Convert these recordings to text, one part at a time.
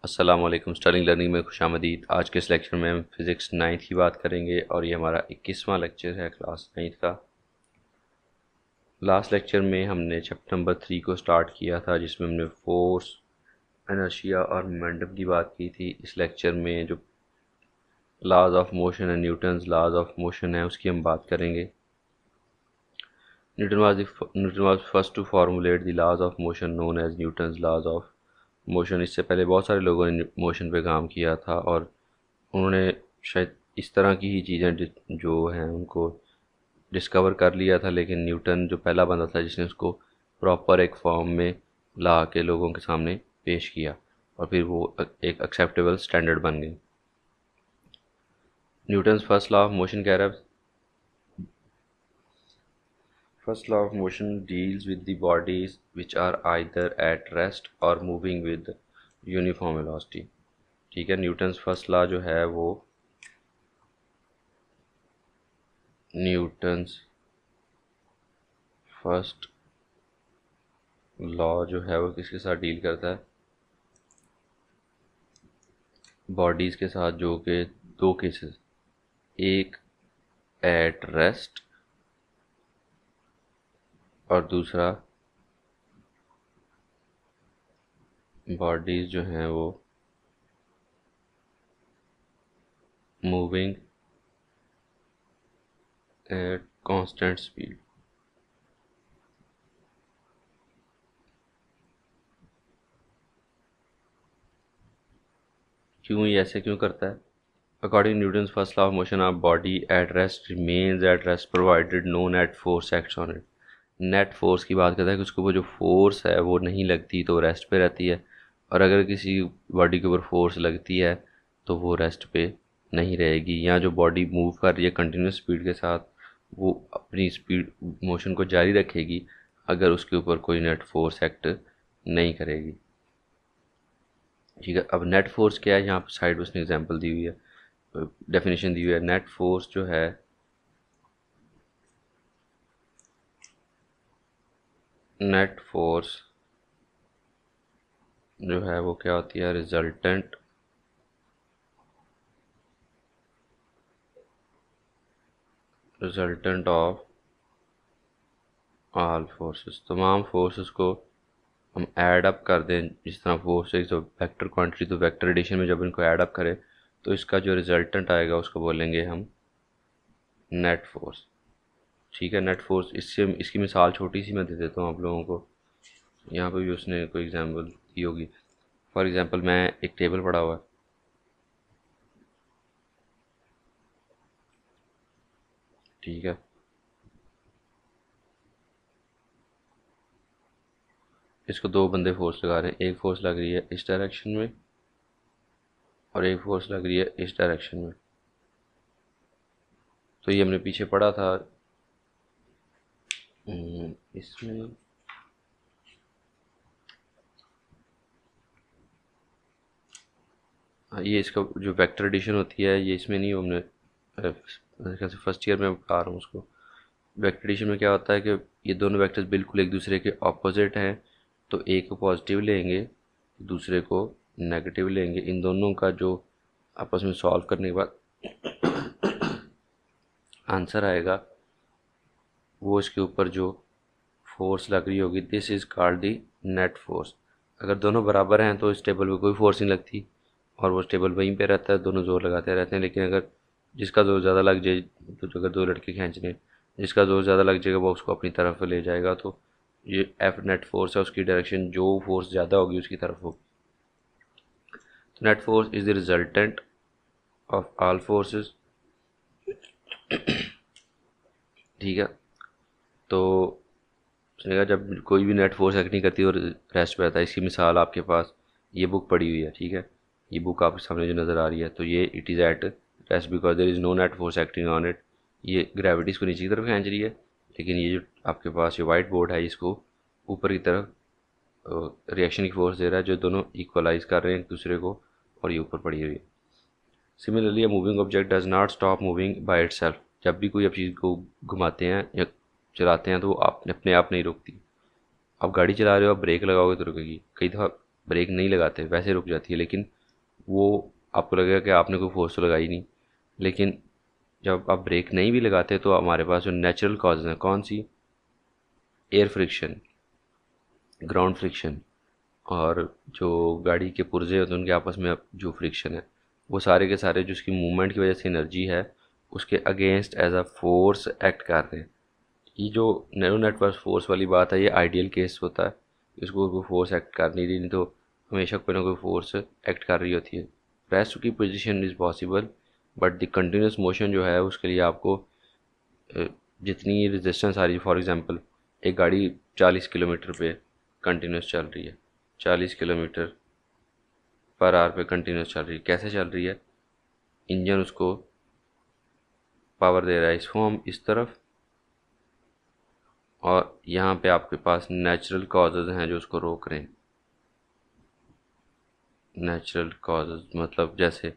अस्सलाम वालेकुम। Stirling learning में खुशामदीद। आज के इस लेक्चर में हम फिज़िक्स नाइन्थ की बात करेंगे और ये हमारा 21वां लेक्चर है क्लास नाइन्थ का। लास्ट लेक्चर में हमने चैप्टर नंबर 3 को स्टार्ट किया था, जिसमें हमने फोर्स, इनर्शिया और मोमेंटम की बात की थी। इस लेक्चर में जो laws of motion and Newton's laws of motion है उसकी हम बात करेंगे। Newton was first to formulate the laws of motion known as Newton's laws of motion. इससे पहले बहुत सारे लोगों ने मोशन पे काम किया था और उन्होंने शायद इस तरह की ही चीज़ें जो हैं उनको डिस्कवर कर लिया था, लेकिन न्यूटन जो पहला बंदा था जिसने उसको प्रॉपर एक फॉर्म में ला के लोगों के सामने पेश किया और फिर वो एक एक्सेप्टेबल स्टैंडर्ड बन गई। Newton's first law of motion कह रहा है, first law of motion deals with the bodies which are either at rest और मूविंग विद यूनिफॉर्म वेलोसिटी। ठीक है, न्यूटन्स फर्स्ट लॉ जो है वो न्यूटन्स फर्स्ट लॉ जो है वो किसके साथ डील करता है? बॉडीज़ के साथ, जो कि दो केसेस, एक एट रेस्ट और दूसरा बॉडीज़ जो हैं वो मूविंग एट कांस्टेंट स्पीड। क्यों ये ऐसे क्यों करता है? According Newton's first law of motion of body at rest remains at rest provided no net force acts on it. Net force की बात करता है कि उसके ऊपर जो फोर्स है वो नहीं लगती तो रेस्ट पे रहती है, और अगर किसी बॉडी के ऊपर फोर्स लगती है तो वो रेस्ट पे नहीं रहेगी। या जो बॉडी मूव कर रही है कंटिन्यूस स्पीड के साथ, वो अपनी स्पीड मोशन को जारी रखेगी अगर उसके ऊपर कोई नेट फोर्स एक्ट नहीं करेगी। ठीक है, अब नेट फोर्स क्या है? यहाँ पर साइड में उसने एग्जांपल दी हुई है, डेफिनेशन दी हुई है। नेट फोर्स जो है नेट फोर्स जो है वो क्या होती है? Resultant of all forces. तमाम फोर्सेस को हम ऐड अप कर दें, जिस तरह फोर्सेस तो वेक्टर क्वांटिटी, तो वेक्टर एडिशन में जब इनको ऐड अप करें तो इसका जो रिजल्टेंट आएगा उसको बोलेंगे हम नेट फोर्स। ठीक है, नेट फोर्स, इससे इसकी मिसाल छोटी सी मैं दे देता हूँ आप लोगों को। यहाँ पे भी उसने कोई एग्जांपल दी होगी। फॉर एग्जांपल मैं एक टेबल पड़ा हुआ है, ठीक है, इसको दो बंदे फोर्स लगा रहे हैं। एक फोर्स लग रही है इस डायरेक्शन में और एक फोर्स लग रही है इस डायरेक्शन में। तो ये हमने पीछे पढ़ा था, इसमें ये इसका जो वेक्टर एडिशन होती है ये इसमें नहीं, हमने मेरे ख्याल से फर्स्ट ईयर में बता रहा हूँ उसको। वेक्टर एडिशन में क्या होता है कि ये दोनों वेक्टर्स बिल्कुल एक दूसरे के ऑपोजिट हैं, तो एक को पॉजिटिव लेंगे, दूसरे को नेगेटिव लेंगे। इन दोनों का जो आपस में सॉल्व करने के बाद आंसर आएगा, वो इसके ऊपर जो फोर्स लग रही होगी, this is called the net force. अगर दोनों बराबर हैं तो इस टेबल पे कोई फोर्स नहीं लगती और वो टेबल वहीं पे रहता है, दोनों जोर लगाते रहते हैं। लेकिन अगर जिसका जोर ज़्यादा लग जाए, तो अगर दो लड़के खींच लें, जिसका जोर ज़्यादा लग जाएगा वो उसको अपनी तरफ ले जाएगा, तो ये एफ नेट फोर्स है, उसकी डायरेक्शन जो फोर्स ज़्यादा होगी उसकी तरफ होगी। तो net force is the resultant of all forces. ठीक है, तो उसने कहा जब कोई भी नेट फोर्स एक्ट नहीं करती और रेस्ट पे रहता है। इसकी मिसाल आपके पास ये बुक पड़ी हुई है, ठीक है, ये बुक आपके सामने जो नज़र आ रही है, तो ये it is at rest because there is no net force acting on it. ये ग्रेविटी इसको नीचे की तरफ खींच रही है, लेकिन ये जो आपके पास ये वाइट बोर्ड है इसको ऊपर की तरफ रिएक्शन की फोर्स दे रहा है, जो दोनों इक्वलाइज कर रहे हैं एक दूसरे को, और ये ऊपर पड़ी हुई है। Similarly, moving object does not stop moving by itself. जब भी कोई आप चीज़ को घुमाते हैं या चलाते हैं तो वो आप अपने आप नहीं रुकती। आप गाड़ी चला रहे हो, आप ब्रेक लगाओगे तो रुकेगी। कई दफ़ा ब्रेक नहीं लगाते वैसे रुक जाती है, लेकिन वो आपको लगेगा कि आपने कोई फोर्स तो लगाई नहीं। लेकिन जब आप ब्रेक नहीं भी लगाते तो हमारे पास जो नेचुरल कॉजेज़ हैं, कौन सी, एयर फ्रिक्शन, ग्राउंड फ्रिक्शन, और जो गाड़ी के पुर्जे होते हैं उनके आपस में जो फ्रिक्शन है, वो सारे के सारे जो उसकी मूवमेंट की वजह से एनर्जी है उसके against as a force act कर रहे हैं। ये जो नैरो नेटवर्क फोर्स वाली बात है ये आइडियल केस होता है, इसको कोई फोर्स एक्ट कर नहीं रही, नहीं तो हमेशा कोई ना कोई फोर्स एक्ट कर रही होती है। रेस्ट की position is possible, but the continuous motion जो है उसके लिए आपको जितनी रेजिस्टेंस आ रही है, फॉर एग्जांपल एक गाड़ी 40 किलोमीटर पे कंटिन्यूस चल रही है, 40 किलोमीटर पर आवर पे कंटिन्यूस चल रही है, कैसे चल रही है, इंजन उसको पावर दे रहा है इसको हम इस तरफ, और यहाँ पे आपके पास नेचुरल कॉजेज़ हैं जो उसको रोक रहे हैं। नेचुरल कॉजेज़ मतलब जैसे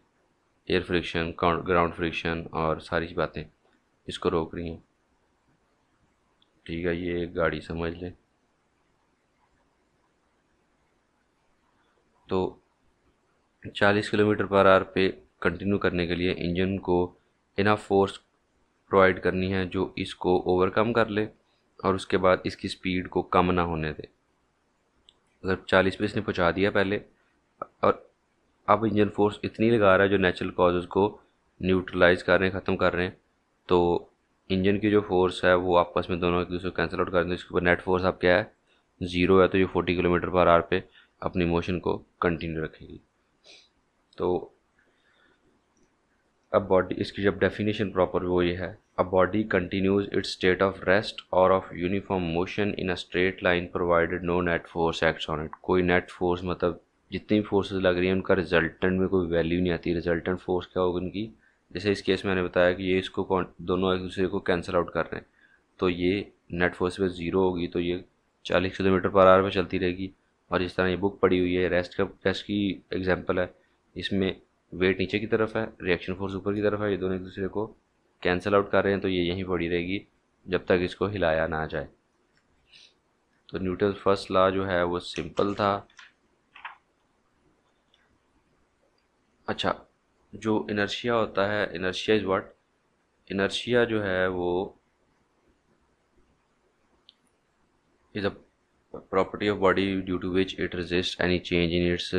एयर फ्रिक्शन, ग्राउंड फ्रिक्शन और सारी बातें इसको रोक रही हैं। ठीक है, ये गाड़ी समझ लें। तो 40 किलोमीटर पर आवर पे कंटिन्यू करने के लिए इंजन को इनफ फोर्स प्रोवाइड करनी है जो इसको ओवरकम कर ले और उसके बाद इसकी स्पीड को कम ना होने दे। अगर 40 पे इसने पहुंचा दिया पहले, और अब इंजन फोर्स इतनी लगा रहा है जो नेचुरल कॉजेज़ को न्यूट्रलाइज कर रहे हैं, ख़त्म कर रहे हैं, तो इंजन की जो फोर्स है वो आपस में दोनों एक दूसरे को कैंसिल आउट कर दें। इसके ऊपर नेट फोर्स अब क्या है, ज़ीरो है, तो ये 40 किलोमीटर पर आवर पे अपनी मोशन को कंटिन्यू रखेगी। तो अब बॉडी, इसकी जब डेफिनेशन प्रॉपर वो ये है, a body continues its state of rest और of uniform motion in a straight line provided no net force acts on it. कोई नेट फोर्स मतलब जितनी भी फोर्सेस लग रही हैं उनका रिजल्टेंट में कोई वैल्यू नहीं आती। रिजल्टेंट फोर्स क्या होगी उनकी, जैसे इस केस में मैंने बताया कि ये इसको दोनों एक दूसरे को कैंसिल आउट कर रहे हैं, तो ये नेट फोर्स पे ज़ीरो होगी, तो ये 40 किलोमीटर पर आवर पे चलती रहेगी। और जिस तरह ये बुक पड़ी हुई है, रेस्ट की एग्जांपल है, इसमें वेट नीचे की तरफ है, रिएक्शन फोर्स ऊपर की तरफ है, ये दोनों एक दूसरे को कैंसिल आउट कर रहे हैं, तो ये यहीं पड़ी रहेगी जब तक इसको हिलाया ना जाए। तो न्यूटन फर्स्ट लॉ जो है वो सिंपल था। अच्छा, जो इनर्शिया होता है, इनर्शिया इज़ व्हाट, इनर्शिया जो है वो is a property of body due to which it resist any change in its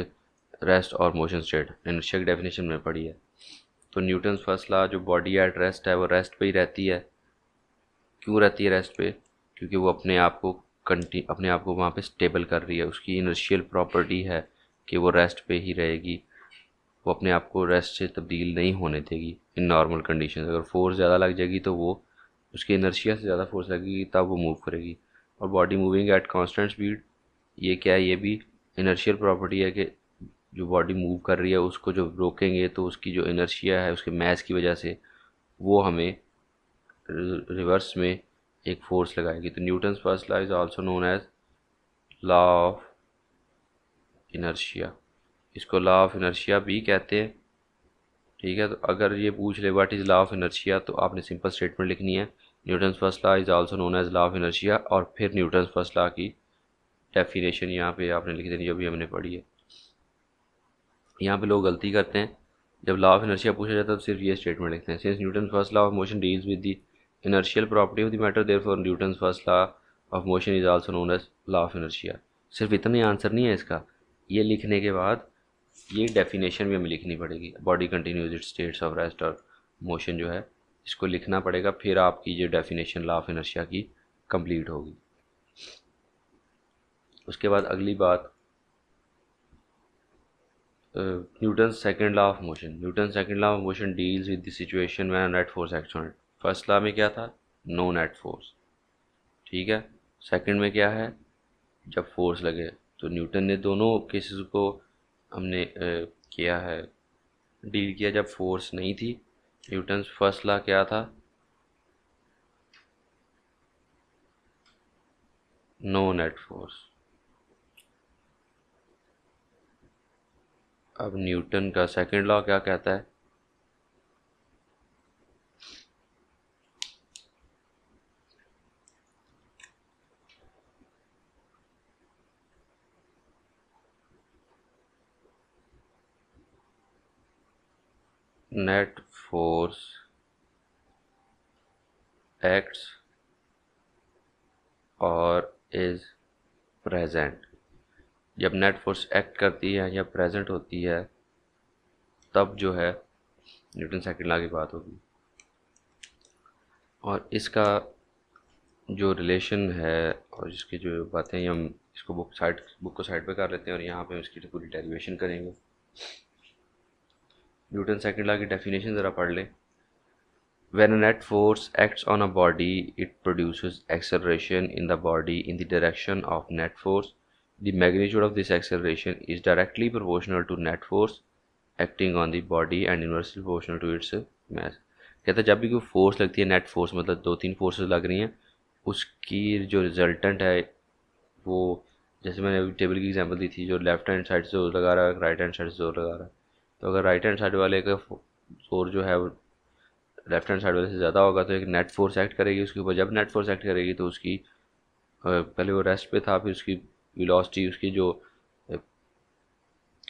rest और मोशन स्टेट। इनर्शिया की डेफिनेशन में पढ़ी है। तो न्यूटन फर्स्ट लॉ, जो बॉडी एट रेस्ट है वो रेस्ट पे ही रहती है। क्यों रहती है रेस्ट पे, क्योंकि वो अपने आप को वहाँ पे स्टेबल कर रही है। उसकी इनर्शियल प्रॉपर्टी है कि वो रेस्ट पे ही रहेगी, वो अपने आप को रेस्ट से तब्दील नहीं होने देगी इन नॉर्मल कंडीशन। अगर फोर्स ज़्यादा लग जाएगी तो वो, उसकी इनर्शिया से ज़्यादा फोर्स लगेगी तब वो मूव करेगी। और body moving at constant speed, ये क्या है, ये भी इनर्शियल प्रॉपर्टी है कि जो बॉडी मूव कर रही है उसको जो रोकेंगे तो उसकी जो इनर्शिया है उसके मैस की वजह से वो हमें रिवर्स में एक फोर्स लगाएगी। तो Newton's first law is also known as law of inertia. इसको लॉ ऑफ इनर्शिया भी कहते हैं। ठीक है, तो अगर ये पूछ ले what is law of inertia, तो आपने सिंपल स्टेटमेंट लिखनी है, Newton's first law is also known as law of inertia, और फिर न्यूटन्स फर्स्ट लॉ की डेफिनेशन यहाँ पे आपने लिख देनी जो भी हमने पढ़ी है। यहाँ पे लोग गलती करते हैं, जब लॉ ऑफ इनर्शिया पूछा जाता है तो सिर्फ ये स्टेटमेंट लिखते हैं, since Newton first law of motion deals with the inertial property of the matter therefore Newton first law of motion is also known as law of inertia. सिर्फ इतना ही आंसर नहीं है इसका, ये लिखने के बाद ये डेफिनेशन भी हमें लिखनी पड़ेगी, body continues it's states of rest और मोशन जो है इसको लिखना पड़ेगा, फिर आपकी जो डेफिनेशन लॉ ऑफ इनर्शिया की कंप्लीट होगी। उसके बाद अगली बात, Newton second law of motion. Newton second law of motion deals with the situation when net force acts on it. First law में क्या था, नो नेट फोर्स, ठीक है। सेकंड में क्या है, जब फोर्स लगे। तो न्यूटन ने दोनों केसेस को हमने किया है, डील किया जब फोर्स नहीं थी। न्यूटन फर्स्ट लॉ क्या था, नो नेट फोर्स। अब न्यूटन का सेकंड लॉ क्या कहता है, नेट फोर्स एक्ट्स और इज प्रेजेंट। जब नेट फोर्स एक्ट करती है या प्रेजेंट होती है तब जो है न्यूटन सेकंड लॉ की बात होगी। और इसका जो रिलेशन है और इसकी जो बातें हैं हम इसको बुक को साइड पे कर लेते हैं और यहाँ पे हम इसकी पूरी डेरिवेशन करेंगे। न्यूटन सेकंड लॉ की डेफिनेशन ज़रा पढ़ लें। When a net force acts on a body, it produces acceleration in the body in the direction of net force. The magnitude of this acceleration is directly proportional to net force acting on the body and inversely proportional to its mass. कहता है जब भी कोई force लगती है, net force मतलब दो तीन फोर्सेस लग रही हैं, उसकी जो रिजल्टेंट है वो, जैसे मैंने अभी टेबल की एग्जांपल दी थी, जो लेफ्ट हैंड साइड से जोर लगा रहा है, राइट हैंड साइड से जोर लगा रहा है, तो अगर राइट हैंड साइड वाले का जोर जो है वो लेफ्ट हैंड साइड वाले से ज़्यादा होगा तो एक नेट फोर्स एक्ट करेगी उसके ऊपर। जब नेट फोर्स एक्ट करेगी तो उसकी पहले वो रेस्ट पे था, फिर उसकी वेलोसिटी, उसकी जो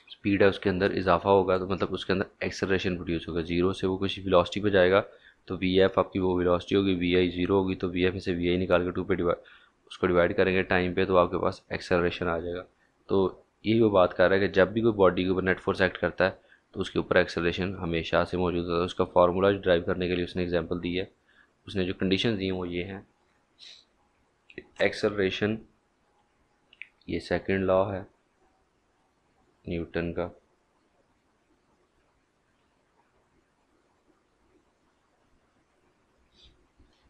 स्पीड है उसके अंदर इजाफा होगा, तो मतलब उसके अंदर एक्सेलरेशन प्रोड्यूस होगा। जीरो से वो किसी वेलोसिटी पे जाएगा तो वी एफ आपकी वो वेलोसिटी होगी, वी आई जीरो होगी, तो वी एफ में से वी आई निकाल के टू पे उसको डिवाइड करेंगे टाइम पे, तो आपके पास एक्सेलरेशन आ जाएगा। तो यही वो बात कर रहा है कि जब भी कोई बॉडी के ऊपर नेट फोर्स एक्ट करता है तो उसके ऊपर एक्सेलरेशन हमेशा से मौजूद होता है। उसका फार्मूला जो ड्राइव करने के लिए उसने एग्जांपल दी है, उसने जो कंडीशन दी हैं वो ये हैं। एक्सेलरेशन, ये सेकंड लॉ है न्यूटन का।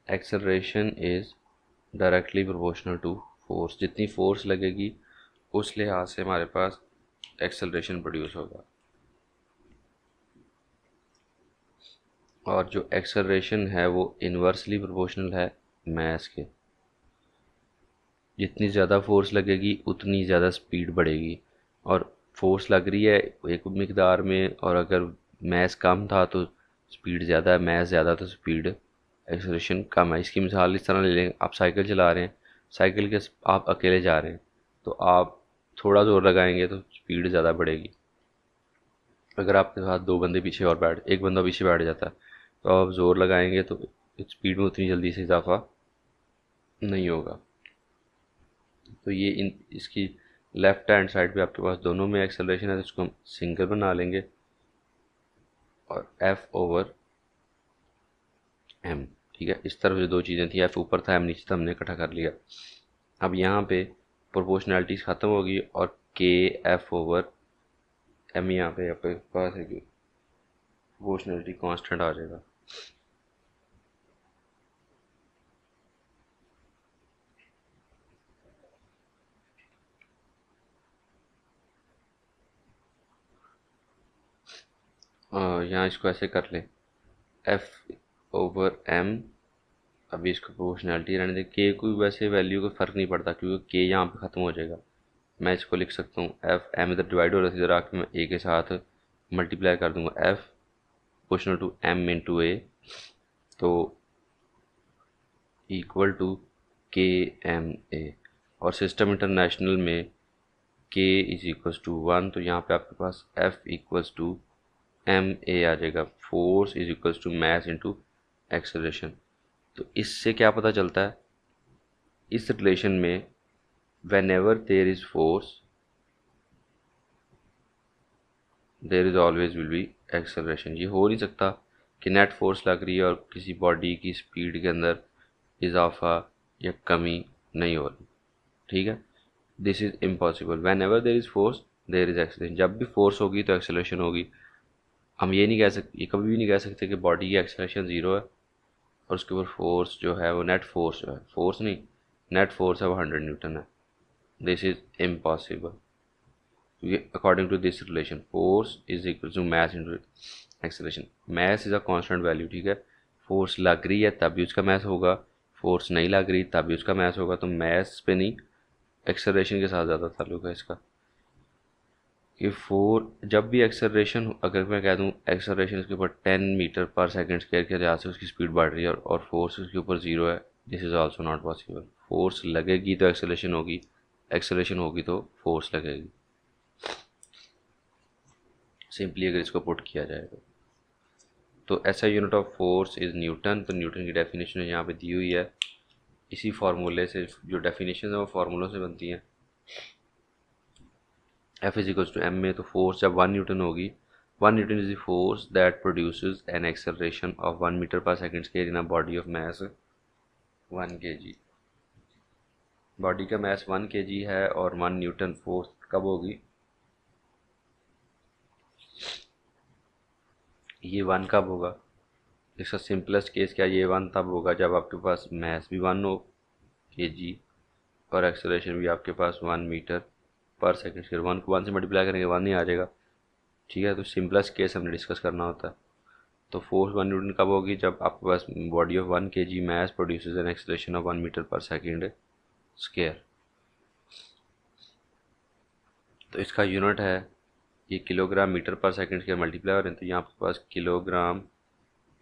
Acceleration is directly proportional to force. जितनी फोर्स लगेगी उस लिहाज से हमारे पास एक्सेलरेशन प्रोड्यूस होगा। और जो एक्सेलरेशन है वो इन्वर्सली प्रोपोर्शनल है मास के। जितनी ज़्यादा फोर्स लगेगी उतनी ज़्यादा स्पीड बढ़ेगी। और फोर्स लग रही है एक मिकदार में, और अगर मास कम था तो स्पीड ज़्यादा है, मास ज़्यादा तो स्पीड एक्सेलरेशन कम है। इसकी मिसाल इस तरह ले लें, आप साइकिल चला रहे हैं, साइकिल के आप अकेले जा रहे हैं तो आप थोड़ा ज़ोर लगाएंगे तो स्पीड ज़्यादा बढ़ेगी। अगर आपके साथ दो बंदे पीछे और एक बंदा पीछे बैठ जाता है तो आप ज़ोर लगाएंगे तो स्पीड में उतनी जल्दी से इजाफा नहीं होगा। तो ये इसकी लेफ्ट हैंड साइड पे आपके पास दोनों में एक्सेलरेशन है, तो इसको हम सिंगल बना लेंगे और एफ ओवर एम। ठीक है, इस तरफ से दो चीज़ें थी, एफ ऊपर था एम नीचे था, हमने इकट्ठा कर लिया। अब यहाँ पे प्रोपोर्शनैलिटी ख़त्म होगी और के एफ ओवर एम यहाँ पे आपके पास है कि प्रोपोर्शनैलिटी कांस्टेंट आ जाएगा। यहाँ इसको ऐसे कर लें, एफ ओवर एम। अभी इसको प्रोपोर्शनैलिटी रहने दें, के को वैसे वैल्यू को फ़र्क नहीं पड़ता क्योंकि के यहाँ पे ख़त्म हो जाएगा। मैं इसको लिख सकता हूँ एफ एम, इधर डिवाइड हो रहा था, इधर आके मैं ए के साथ मल्टीप्लाई कर दूंगा, F proportional to M into A, तो equal to K M A. और सिस्टम इंटरनेशनल में के इज इक्वल्स टू 1, तो यहाँ पे आपके पास F equals to M A आ जाएगा। Force is equals to mass into acceleration. तो इससे क्या पता चलता है, इस रिलेशन में whenever there is force there is always will be acceleration। ये हो नहीं सकता कि नेट फोर्स लग रही है और किसी बॉडी की स्पीड के अंदर इजाफा या कमी नहीं हो रही। ठीक है, this is impossible. whenever there is force there is acceleration। जब भी फोर्स होगी तो एक्सेलरेशन होगी। हम ये नहीं कह सकते, ये कभी भी नहीं कह सकते कि बॉडी की एक्सेलरेशन ज़ीरो है और उसके ऊपर फोर्स जो है वो नेट फोर्स जो है, फोर्स नहीं नेट फोर्स है वो 100 न्यूटन है। दिस इज इम्पॉसिबल क्योंकि according to this relation force is equal to mass into acceleration. Mass is a constant value. ठीक है, फोर्स लग रही है तब भी उसका मास होगा, फोर्स नहीं लग रही तब भी उसका मास होगा। तो मास पे नहीं एक्सेलरेशन के साथ ज़्यादा ताल्लुक है इसका। कि जब भी एक्सेलरेशन, अगर मैं कह दूं एक्सेलरेशन इसके ऊपर 10 मीटर पर सेकंड स्क्वायर के लिहाज से उसकी स्पीड बढ़ रही है और फोर्स उसके ऊपर ज़ीरो है, this is also not possible. Force लगेगी तो एक्सेलरेशन होगी, एक्सेलरेशन होगी तो फोर्स लगेगी। सिंपली अगर इसको पुट किया जाए तो तो ऐसा unit of force is Newton. तो न्यूटन की डेफिनेशन यहाँ पे दी हुई है, इसी फार्मूले से जो डेफिनेशन है वो फार्मूलों से बनती हैं। F is equals to M में, तो फोर्स जब 1 न्यूटन होगी, 1 newton is the force that produces an acceleration of 1 metre per second square in a body of mass 1 kg। Body का मास 1 kg है और 1 न्यूटन फोर्स कब होगी, ये 1 कब होगा, इसका सिंपलेस्ट केस क्या, ये 1 तब होगा जब आपके पास मास भी 1 हो kg और एक्सेलरेशन भी आपके पास 1 मीटर पर सेकेंड स्क्वायर। 1 को 1 से मल्टीप्लाई करेंगे 1 ही आ जाएगा, ठीक है। तो सिंपलेस्ट केस हमने डिस्कस करना होता है। तो फोर्स 1 न्यूटन कब होगी, जब आपके पास body of 1 kg mass produces an acceleration of 1 metre per second square. तो इसका यूनिट है ये kilogram metre per second square multiply करें तो यहाँ आपके पास kilogram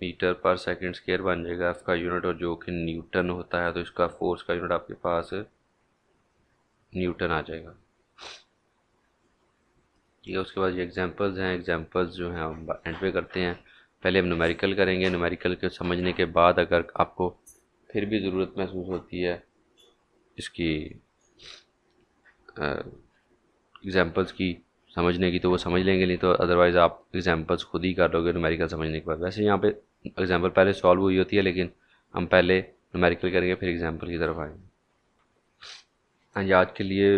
metre per second square बन जाएगा इसका यूनिट, और जो कि न्यूटन होता है तो इसका फोर्स का यूनिट आपके पास न्यूटन आ जाएगा, ठीक है। उसके बाद ये एग्जांपल्स हैं, एग्जांपल्स जो हैं हम एंड पे करते हैं। पहले हम न्यूमेरिकल करेंगे, न्यूमेरिकल के समझने के बाद अगर आपको फिर भी ज़रूरत महसूस होती है इसकी एग्जांपल्स की समझने की तो वो समझ लेंगे, नहीं तो अदरवाइज़ आप एग्जांपल्स खुद ही कर लोगे न्यूमेरिकल समझने के बाद। वैसे यहाँ पे एग्जांपल पहले सॉल्व हुई होती है, लेकिन हम पहले न्यूमेरिकल करेंगे फिर एग्जांपल की तरफ आएंगे। हाँ जी, आज के लिए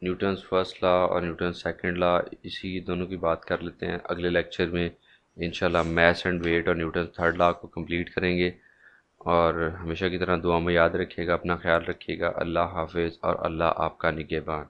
न्यूटन्स फर्स्ट लॉ और न्यूटन सेकंड लॉ इसी दोनों की बात कर लेते हैं। अगले लेक्चर में इंशाल्लाह मास एंड वेट और न्यूटन थर्ड लॉ को कंप्लीट करेंगे। और हमेशा की तरह दुआ में याद रखिएगा, अपना ख्याल रखिएगा। अल्लाह हाफिज़ और अल्लाह आपका निगहबान।